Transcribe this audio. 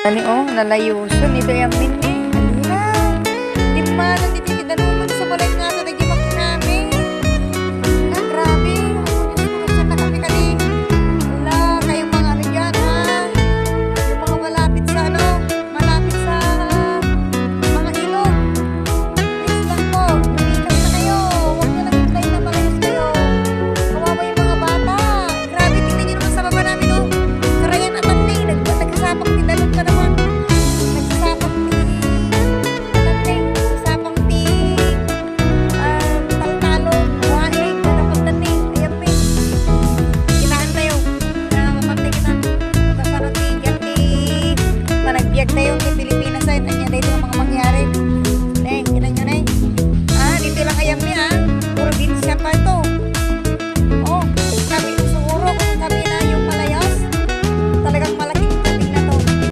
Ani oh, nalayuson ito yung mini. Alira. Di man dito kidanuman sa balay nga sa dagi makinami. Ah, grabe. Sa na kami kali. Wala kayong mga riyan ha. Yung mga malapit sa ano, malapit sa mga ilog. Please lang po, lumikas na kayo. Huwag na lang tayo na malayos kayo. Kawawa yung mga bata. Grabe, tingnan nyo naman sa baba namin oh. Karayan at ang nagsasapak ni Dalon ka naman. Nagsasapak ni nagsasapang ni taltalon, buhaing, nagapagdating. Ayan pe. Kitaan tayo. Mapagday kita. Kasaran ni Gati. Managbiag tayo.